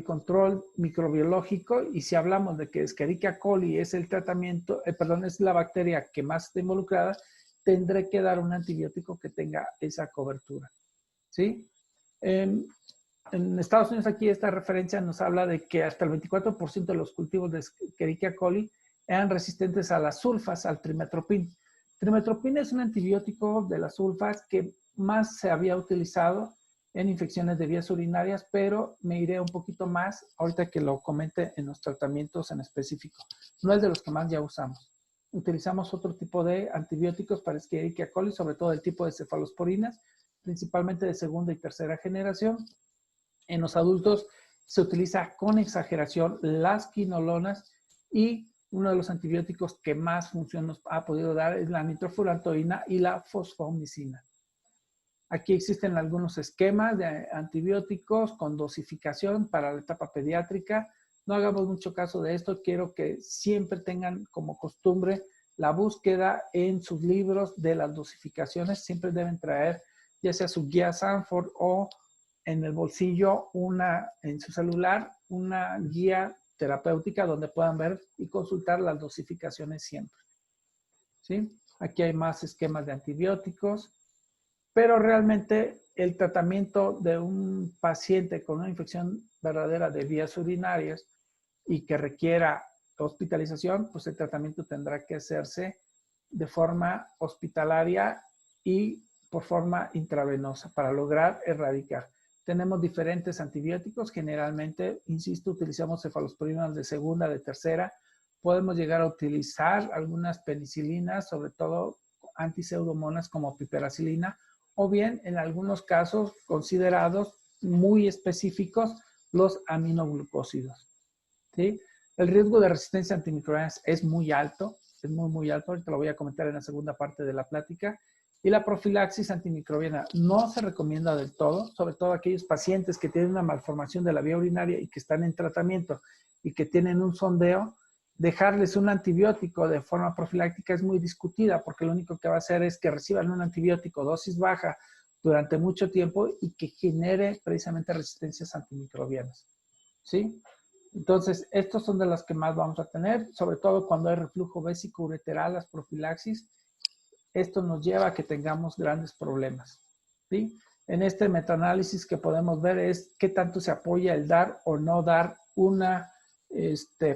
control microbiológico y si hablamos de que Escherichia coli es el tratamiento, es la bacteria que más está involucrada, tendré que dar un antibiótico que tenga esa cobertura, ¿sí? En Estados Unidos aquí esta referencia nos habla de que hasta el 24% de los cultivos de Escherichia coli eran resistentes a las sulfas, al trimetoprim. Trimetoprim es un antibiótico de las sulfas que más se había utilizado en infecciones de vías urinarias, pero me iré un poquito más ahorita que lo comente en los tratamientos en específico. No es de los que más ya usamos. Utilizamos otro tipo de antibióticos para Escherichia coli, sobre todo el tipo de cefalosporinas, principalmente de segunda y tercera generación. En los adultos se utiliza con exageración las quinolonas y uno de los antibióticos que más función nos ha podido dar es la nitrofurantoína y la fosfomicina. Aquí existen algunos esquemas de antibióticos con dosificación para la etapa pediátrica. No hagamos mucho caso de esto. Quiero que siempre tengan como costumbre la búsqueda en sus libros de las dosificaciones. Siempre deben traer ya sea su guía Sanford o en el bolsillo en su celular una guía terapéutica donde puedan ver y consultar las dosificaciones siempre, ¿sí? Aquí hay más esquemas de antibióticos. Pero realmente el tratamiento de un paciente con una infección verdadera de vías urinarias y que requiera hospitalización, pues el tratamiento tendrá que hacerse de forma hospitalaria y por forma intravenosa para lograr erradicar. Tenemos diferentes antibióticos, generalmente, insisto, utilizamos cefalosporinas de segunda, de tercera. Podemos llegar a utilizar algunas penicilinas, sobre todo antiseudomonas como piperacilina, o bien en algunos casos considerados muy específicos los aminoglucósidos, ¿sí? El riesgo de resistencia antimicrobiana es muy alto, es muy alto, ahorita lo voy a comentar en la segunda parte de la plática, y la profilaxis antimicrobiana no se recomienda del todo, sobre todo aquellos pacientes que tienen una malformación de la vía urinaria y que están en tratamiento y que tienen un sondeo, dejarles un antibiótico de forma profiláctica es muy discutida porque lo único que va a hacer es que reciban un antibiótico dosis baja durante mucho tiempo y que genere precisamente resistencias antimicrobianas, ¿sí? Entonces, estos son de las que más vamos a tener, sobre todo cuando hay reflujo vésico-ureteral, las profilaxis. Esto nos lleva a que tengamos grandes problemas, ¿sí? En este metaanálisis que podemos ver es qué tanto se apoya el dar o no dar una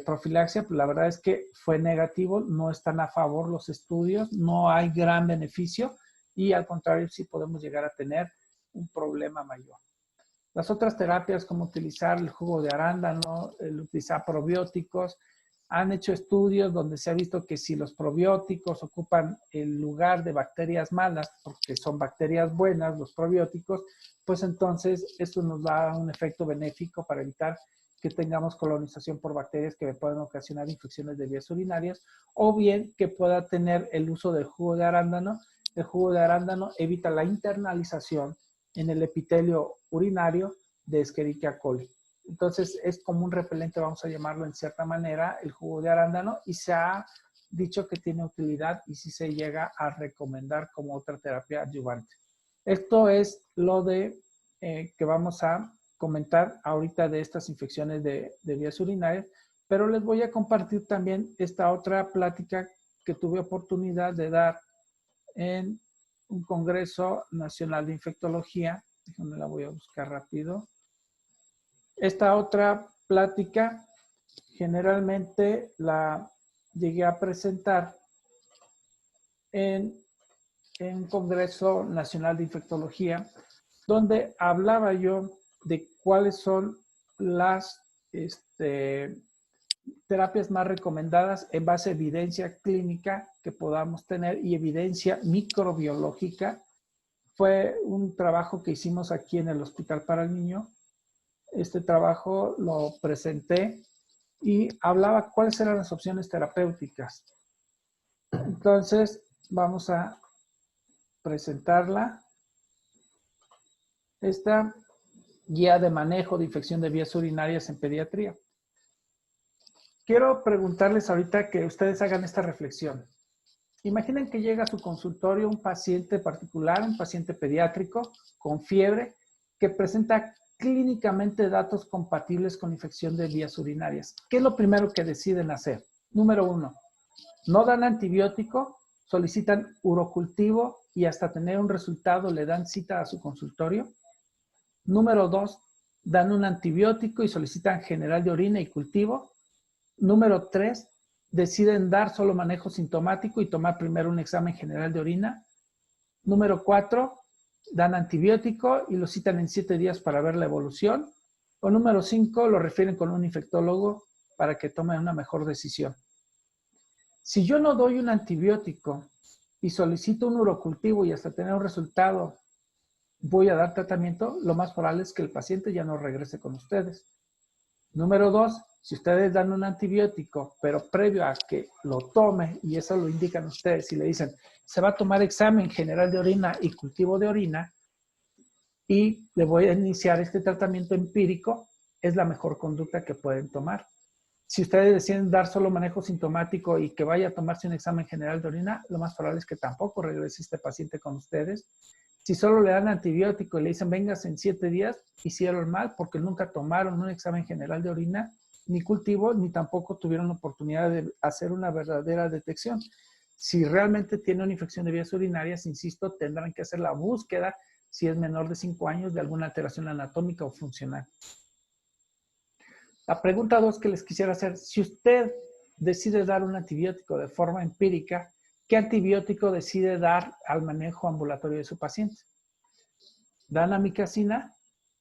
profilaxia. Pues la verdad es que fue negativo, no están a favor los estudios, no hay gran beneficio y al contrario sí podemos llegar a tener un problema mayor. Las otras terapias como utilizar el jugo de arándano, el utilizar probióticos, han hecho estudios donde se ha visto que si los probióticos ocupan el lugar de bacterias malas, porque son bacterias buenas los probióticos, pues entonces esto nos da un efecto benéfico para evitar que tengamos colonización por bacterias que pueden ocasionar infecciones de vías urinarias, o bien que pueda tener el uso del jugo de arándano. El jugo de arándano evita la internalización en el epitelio urinario de Escherichia coli. Entonces, es como un repelente, vamos a llamarlo en cierta manera, el jugo de arándano, y se ha dicho que tiene utilidad y sí se llega a recomendar como otra terapia adyuvante. Esto es lo de que vamos a comentar ahorita de estas infecciones de vías urinarias, pero les voy a compartir también esta otra plática que tuve oportunidad de dar en un Congreso Nacional de Infectología. Déjenme la voy a buscar rápido. Esta otra plática generalmente la llegué a presentar en un Congreso Nacional de Infectología, donde hablaba yo de cuáles son las terapias más recomendadas en base a evidencia clínica que podamos tener y evidencia microbiológica. Fue un trabajo que hicimos aquí en el Hospital para el Niño. Este trabajo lo presenté y hablaba cuáles eran las opciones terapéuticas. Entonces, vamos a presentarla. Esta guía de manejo de infección de vías urinarias en pediatría. Quiero preguntarles ahorita que ustedes hagan esta reflexión. Imaginen que llega a su consultorio un paciente particular, un paciente pediátrico con fiebre que presenta clínicamente datos compatibles con infección de vías urinarias. ¿Qué es lo primero que deciden hacer? Número 1, no dan antibiótico, solicitan urocultivo y hasta tener un resultado le dan cita a su consultorio. Número 2, dan un antibiótico y solicitan general de orina y cultivo. Número 3, deciden dar solo manejo sintomático y tomar primero un examen general de orina. Número 4, dan antibiótico y lo citan en 7 días para ver la evolución. O número 5, lo refieren con un infectólogo para que tome una mejor decisión. Si yo no doy un antibiótico y solicito un urocultivo y hasta tener un resultado voy a dar tratamiento, lo más probable es que el paciente ya no regrese con ustedes. Número 2, si ustedes dan un antibiótico, pero previo a que lo tome, y eso lo indican ustedes y le dicen, se va a tomar examen general de orina y cultivo de orina, y le voy a iniciar este tratamiento empírico, es la mejor conducta que pueden tomar. Si ustedes deciden dar solo manejo sintomático y que vaya a tomarse un examen general de orina, lo más probable es que tampoco regrese este paciente con ustedes. Si solo le dan antibiótico y le dicen, vengas en 7 días, hicieron mal porque nunca tomaron un examen general de orina, ni cultivo, ni tampoco tuvieron la oportunidad de hacer una verdadera detección. Si realmente tiene una infección de vías urinarias, insisto, tendrán que hacer la búsqueda, si es menor de 5 años, de alguna alteración anatómica o funcional. La pregunta 2 que les quisiera hacer, si usted decide dar un antibiótico de forma empírica, ¿qué antibiótico decide dar al manejo ambulatorio de su paciente? ¿Dan amikacina?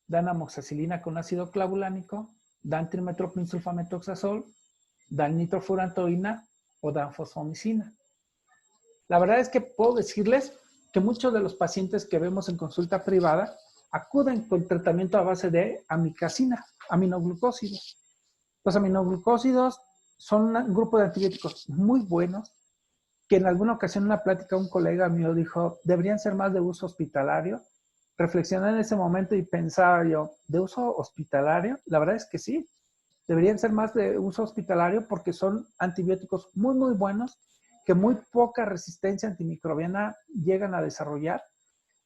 ¿Dan amoxicilina con ácido clavulánico? ¿Dan trimethoprim sulfamethoxazol? ¿Dan nitrofurantoína? ¿O dan fosfomicina? La verdad es que puedo decirles que muchos de los pacientes que vemos en consulta privada acuden con tratamiento a base de amikacina, aminoglucósidos. Los aminoglucósidos son un grupo de antibióticos muy buenos que en alguna ocasión en una plática un colega mío dijo, deberían ser más de uso hospitalario. Reflexioné en ese momento y pensaba yo, ¿de uso hospitalario? La verdad es que sí. Deberían ser más de uso hospitalario porque son antibióticos muy, muy buenos, que muy poca resistencia antimicrobiana llegan a desarrollar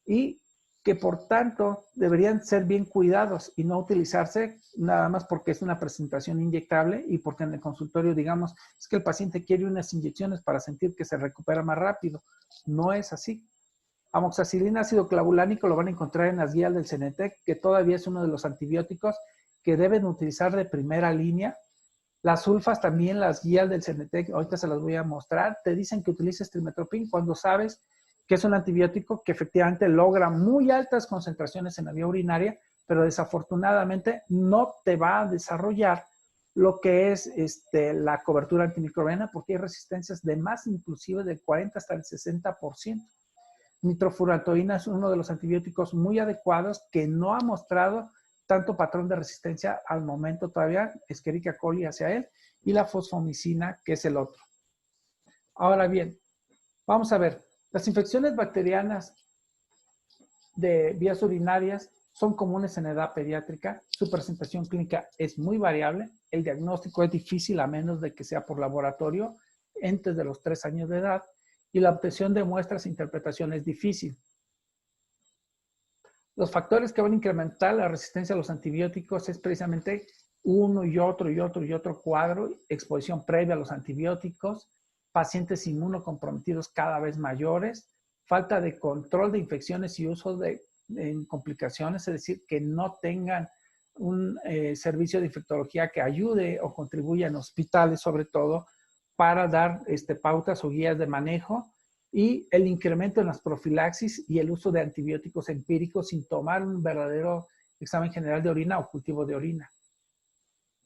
y que por tanto deberían ser bien cuidados y no utilizarse nada más porque es una presentación inyectable y porque en el consultorio digamos es que el paciente quiere unas inyecciones para sentir que se recupera más rápido. No es así. Amoxicilina ácido clavulánico lo van a encontrar en las guías del CENETEC, que todavía es uno de los antibióticos que deben utilizar de primera línea. Las sulfas también, las guías del CENETEC, ahorita se las voy a mostrar, te dicen que utilices trimethoprim cuando sabes que es un antibiótico que efectivamente logra muy altas concentraciones en la vía urinaria, pero desafortunadamente no te va a desarrollar lo que es la cobertura antimicrobiana porque hay resistencias de más inclusive del 40 hasta el 60%. Nitrofurantoína es uno de los antibióticos muy adecuados que no ha mostrado tanto patrón de resistencia al momento todavía, Escherichia coli hacia él, y la fosfomicina, que es el otro. Ahora bien, vamos a ver, las infecciones bacterianas de vías urinarias son comunes en edad pediátrica, su presentación clínica es muy variable, el diagnóstico es difícil a menos de que sea por laboratorio antes de los 3 años de edad, y la obtención de muestras e interpretación es difícil. Los factores que van a incrementar la resistencia a los antibióticos es precisamente uno y otro cuadro, exposición previa a los antibióticos, pacientes inmunocomprometidos cada vez mayores, falta de control de infecciones y uso en complicaciones, es decir, que no tengan un servicio de infectología que ayude o contribuya en hospitales sobre todo para dar pautas o guías de manejo y el incremento en las profilaxis y el uso de antibióticos empíricos sin tomar un verdadero examen general de orina o cultivo de orina.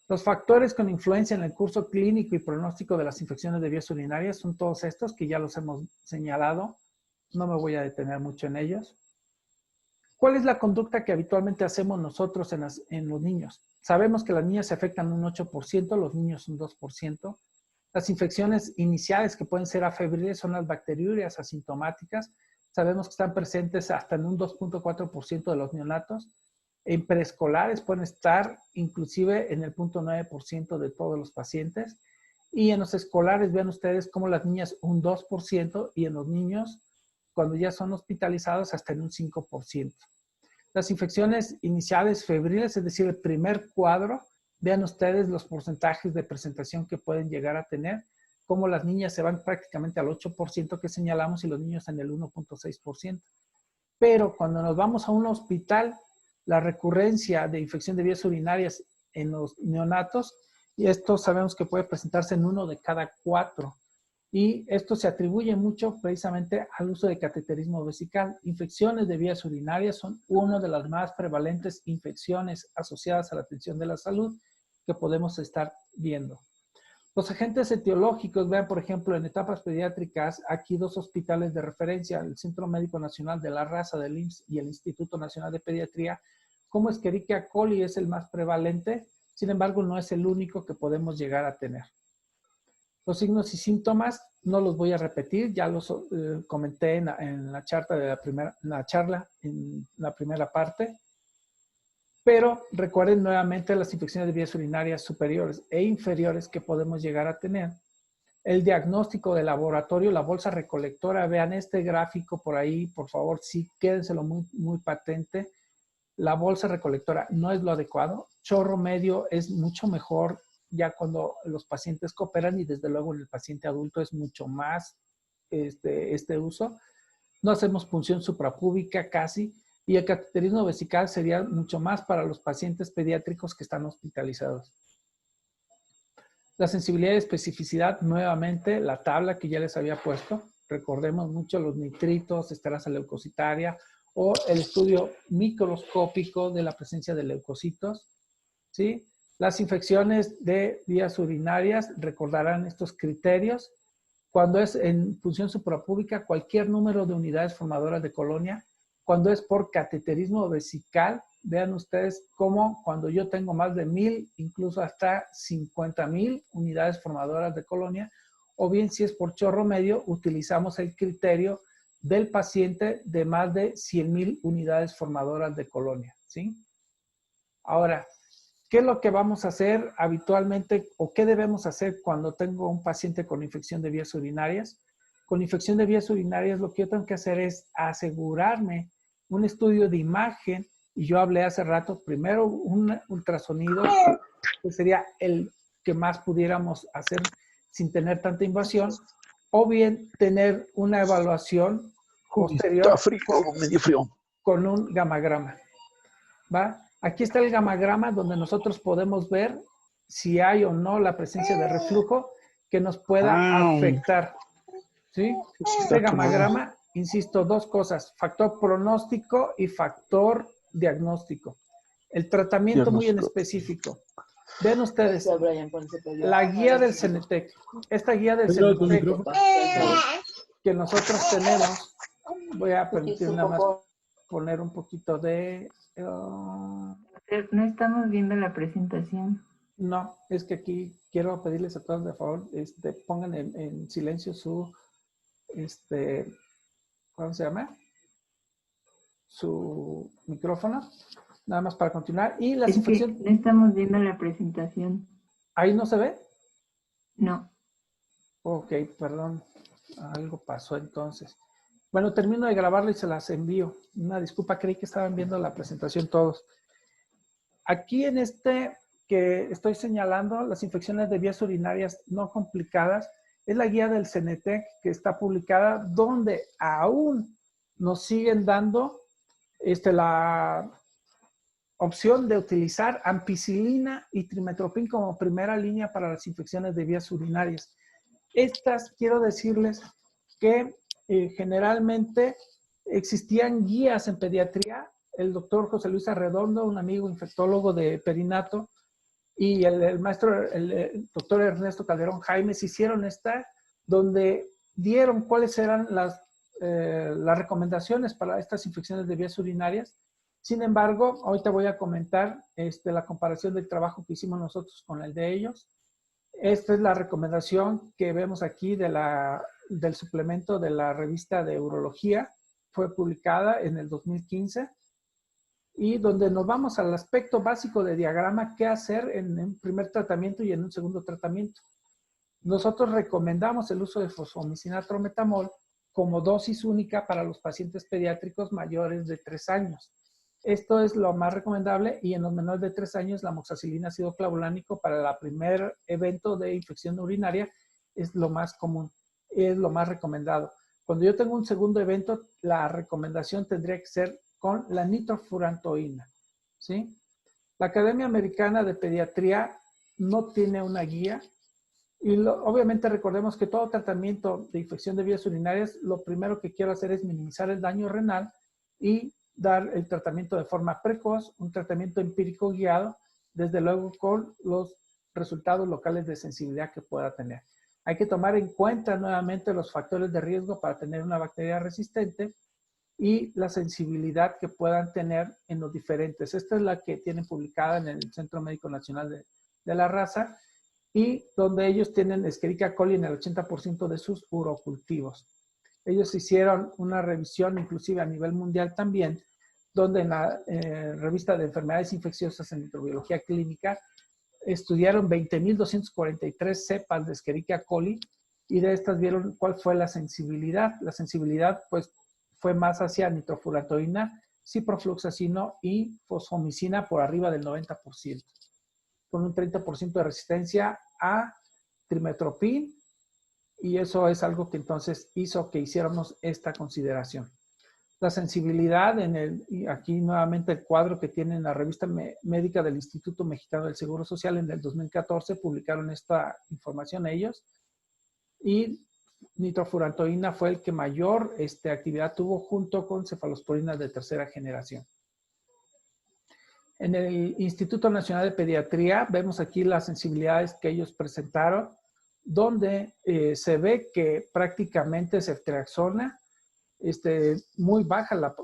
Los factores con influencia en el curso clínico y pronóstico de las infecciones de vías urinarias son todos estos que ya los hemos señalado. No me voy a detener mucho en ellos. ¿Cuál es la conducta que habitualmente hacemos nosotros en los niños? Sabemos que las niñas se afectan un 8%, los niños un 2%. Las infecciones iniciales que pueden ser afebriles son las bacteriurias asintomáticas. Sabemos que están presentes hasta en un 2.4% de los neonatos. En preescolares pueden estar inclusive en el 0.9% de todos los pacientes. Y en los escolares, vean ustedes cómo las niñas un 2% y en los niños, cuando ya son hospitalizados, hasta en un 5%. Las infecciones iniciales febriles, es decir, el primer cuadro, vean ustedes los porcentajes de presentación que pueden llegar a tener, como las niñas se van prácticamente al 8% que señalamos y los niños en el 1.6%. Pero cuando nos vamos a un hospital, la recurrencia de infección de vías urinarias en los neonatos, y esto sabemos que puede presentarse en 1 de cada 4. Y esto se atribuye mucho precisamente al uso de cateterismo vesical. Infecciones de vías urinarias son una de las más prevalentes infecciones asociadas a la atención de la salud que podemos estar viendo. Los agentes etiológicos, vean por ejemplo en etapas pediátricas, aquí 2 hospitales de referencia, el Centro Médico Nacional de la Raza del IMSS y el Instituto Nacional de Pediatría, como Escherichia coli es el más prevalente, sin embargo no es el único que podemos llegar a tener. Los signos y síntomas no los voy a repetir, ya los comenté en la charla en la primera parte. Pero recuerden nuevamente las infecciones de vías urinarias superiores e inferiores que podemos llegar a tener. El diagnóstico de laboratorio, la bolsa recolectora, vean este gráfico por ahí, por favor, sí, quédenselo muy, muy patente. La bolsa recolectora no es lo adecuado. Chorro medio es mucho mejor ya cuando los pacientes cooperan y desde luego en el paciente adulto es mucho más este uso. No hacemos punción suprapúbica casi. Y el cateterismo vesical sería mucho más para los pacientes pediátricos que están hospitalizados. La sensibilidad y especificidad, nuevamente, la tabla que ya les había puesto. Recordemos mucho los nitritos, esterasa leucocitaria o el estudio microscópico de la presencia de leucocitos. ¿Sí? Las infecciones de vías urinarias, recordarán estos criterios. Cuando es en punción suprapúbica, cualquier número de unidades formadoras de colonia. Cuando es por cateterismo vesical, vean ustedes cómo cuando yo tengo más de 1000, incluso hasta 50,000 unidades formadoras de colonia, o bien si es por chorro medio, utilizamos el criterio del paciente de más de 100,000 unidades formadoras de colonia, ¿sí? Ahora, ¿qué es lo que vamos a hacer habitualmente o qué debemos hacer cuando tengo un paciente con infección de vías urinarias? Con infección de vías urinarias lo que yo tengo que hacer es asegurarme un estudio de imagen, y yo hablé hace rato, primero un ultrasonido, que sería el que más pudiéramos hacer sin tener tanta invasión, o bien tener una evaluación posterior Está frío, medio frío. con un gamagrama. ¿Va? Aquí está el gamagrama donde nosotros podemos ver si hay o no la presencia de reflujo que nos pueda afectar. ¿Sí? Este gamagrama, insisto, dos cosas, factor pronóstico y factor diagnóstico. El tratamiento muy en específico. Vean ustedes, la guía del CENETEC. Esta guía del CENETEC que nosotros tenemos, voy a permitir nada más poner un poquito de... No estamos viendo la presentación. No, es que aquí quiero pedirles a todos de favor, pongan en silencio su, ¿cómo se llama? Su micrófono, nada más para continuar. Y las infecciones... No estamos viendo la presentación. ¿Ahí no se ve? No. Ok, perdón, algo pasó entonces. Bueno, termino de grabarlo y se las envío. Una disculpa, creí que estaban viendo la presentación todos. Aquí en que estoy señalando, las infecciones de vías urinarias no complicadas, es la guía del CENETEC que está publicada, donde aún nos siguen dando la opción de utilizar ampicilina y trimetoprim como primera línea para las infecciones de vías urinarias. Estas, quiero decirles que generalmente existían guías en pediatría. El doctor José Luis Arredondo, un amigo infectólogo de perinato, y el maestro, el doctor Ernesto Calderón Jaimes hicieron donde dieron cuáles eran las recomendaciones para estas infecciones de vías urinarias. Sin embargo, ahorita voy a comentar la comparación del trabajo que hicimos nosotros con el de ellos. Esta es la recomendación que vemos aquí del suplemento de la revista de Urología. Fue publicada en el 2015 y donde nos vamos al aspecto básico de diagrama, qué hacer en un primer tratamiento y en un segundo tratamiento. Nosotros recomendamos el uso de fosfomicina-trometamol como dosis única para los pacientes pediátricos mayores de 3 años. Esto es lo más recomendable, y en los menores de 3 años la amoxicilina ácido clavulánico para el primer evento de infección urinaria es lo más común, es lo más recomendado. Cuando yo tengo un segundo evento, la recomendación tendría que ser con la nitrofurantoína, ¿sí? La Academia Americana de Pediatría no tiene una guía, y obviamente recordemos que todo tratamiento de infección de vías urinarias, lo primero que quiero hacer es minimizar el daño renal y dar el tratamiento de forma precoz, un tratamiento empírico guiado, desde luego con los resultados locales de sensibilidad que pueda tener. Hay que tomar en cuenta nuevamente los factores de riesgo para tener una bacteria resistente y la sensibilidad que puedan tener en los diferentes. Esta es la que tienen publicada en el Centro Médico Nacional de la Raza, y donde ellos tienen Escherichia coli en el 80% de sus urocultivos. Ellos hicieron una revisión inclusive a nivel mundial también, donde en la revista de enfermedades infecciosas en microbiología clínica estudiaron 20.243 cepas de Escherichia coli, y de estas vieron cuál fue la sensibilidad. La sensibilidad pues fue más hacia nitrofurantoína, ciprofloxacino y fosfomicina por arriba del 90%, con un 30% de resistencia a trimetoprim, y eso es algo que entonces hizo que hiciéramos esta consideración. La sensibilidad, aquí nuevamente el cuadro que tiene en la revista médica del Instituto Mexicano del Seguro Social en el 2014, publicaron esta información ellos, y nitrofurantoína fue el que mayor actividad tuvo junto con cefalosporinas de tercera generación. En el Instituto Nacional de Pediatría vemos aquí las sensibilidades que ellos presentaron, donde se ve que prácticamente ceftriaxona, muy baja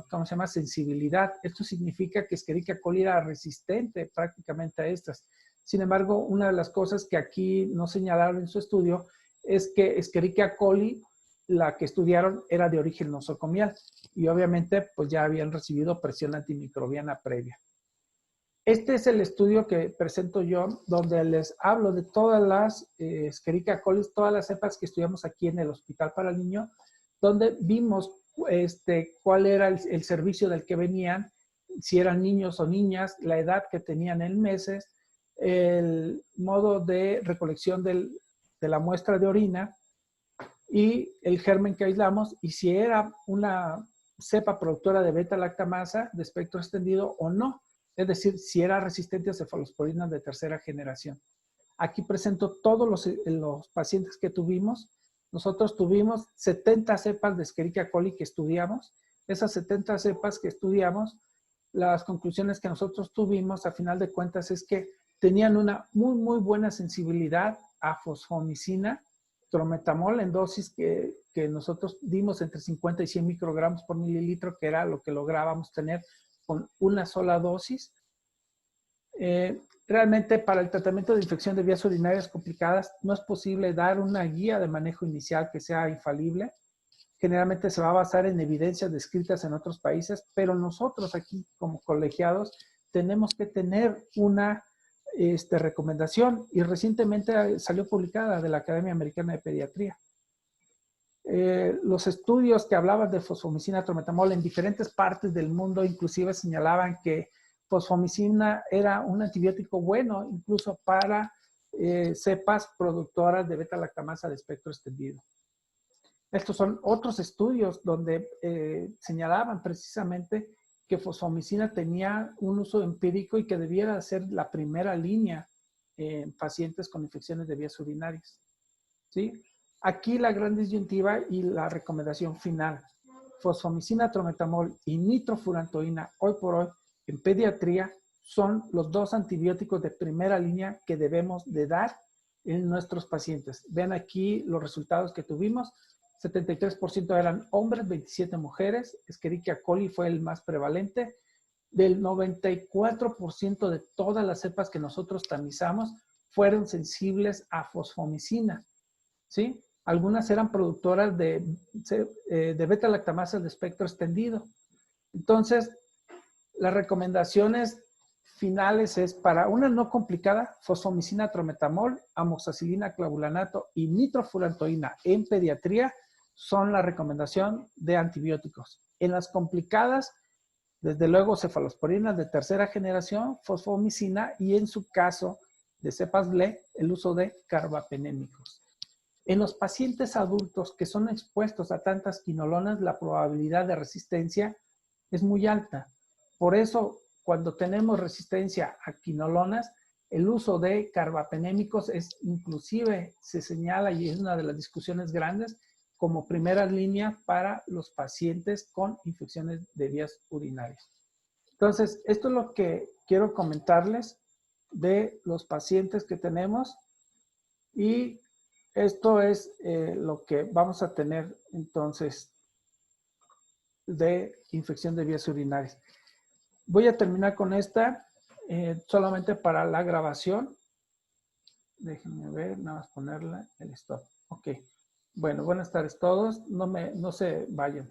¿cómo se llama? Sensibilidad. Esto significa que Escherichia coli era resistente prácticamente a estas. Sin embargo, una de las cosas que aquí no señalaron en su estudio es que Escherichia coli, la que estudiaron, era de origen nosocomial, y obviamente pues ya habían recibido presión antimicrobiana previa. Este es el estudio que presento yo, donde les hablo de todas las Escherichia coli, todas las cepas que estudiamos aquí en el Hospital para el Niño, donde vimos cuál era el servicio del que venían, si eran niños o niñas, la edad que tenían en meses, el modo de recolección de la muestra de orina y el germen que aislamos, y si era una cepa productora de beta-lactamasa de espectro extendido o no. Es decir, si era resistente a cefalosporinas de tercera generación. Aquí presento todos los pacientes que tuvimos. Nosotros tuvimos 70 cepas de Escherichia coli que estudiamos. Esas 70 cepas que estudiamos, las conclusiones que nosotros tuvimos, a final de cuentas, es que tenían una muy, muy buena sensibilidad a fosfomicina, trometamol en dosis que nosotros dimos entre 50 y 100 microgramos por mililitro, que era lo que lográbamos tener con una sola dosis. Realmente para el tratamiento de infección de vías urinarias complicadas no es posible dar una guía de manejo inicial que sea infalible. Generalmente se va a basar en evidencias descritas en otros países, pero nosotros aquí como colegiados tenemos que tener una recomendación, y recientemente salió publicada de la Academia Americana de Pediatría. Los estudios que hablaban de fosfomicina trometamol en diferentes partes del mundo inclusive señalaban que fosfomicina era un antibiótico bueno incluso para cepas productoras de beta-lactamasa de espectro extendido. Estos son otros estudios donde señalaban precisamente que fosfomicina tenía un uso empírico y que debiera ser la primera línea en pacientes con infecciones de vías urinarias. ¿Sí? Aquí la gran disyuntiva y la recomendación final. Fosfomicina, trometamol y nitrofurantoína, hoy por hoy, en pediatría, son los dos antibióticos de primera línea que debemos de dar en nuestros pacientes. Vean aquí los resultados que tuvimos. 73% eran hombres, 27 mujeres. Escherichia coli fue el más prevalente. Del 94% de todas las cepas que nosotros tamizamos fueron sensibles a fosfomicina. ¿Sí? Algunas eran productoras de beta-lactamasa de espectro extendido. Entonces, las recomendaciones finales es para una no complicada, fosfomicina, trometamol, amoxicilina, clavulanato y nitrofurantoína en pediatría son la recomendación de antibióticos. En las complicadas, desde luego, cefalosporinas de tercera generación, fosfomicina y en su caso de cepas BLE, el uso de carbapenémicos. En los pacientes adultos que son expuestos a tantas quinolonas, la probabilidad de resistencia es muy alta. Por eso, cuando tenemos resistencia a quinolonas, el uso de carbapenémicos es inclusive, se señala, y es una de las discusiones grandes, como primera línea para los pacientes con infecciones de vías urinarias. Entonces, esto es lo que quiero comentarles de los pacientes que tenemos, y esto es lo que vamos a tener entonces de infección de vías urinarias. Voy a terminar con esta solamente para la grabación. Déjenme ver, nada más ponerla el stop. Ok. Bueno, buenas tardes todos. No se vayan.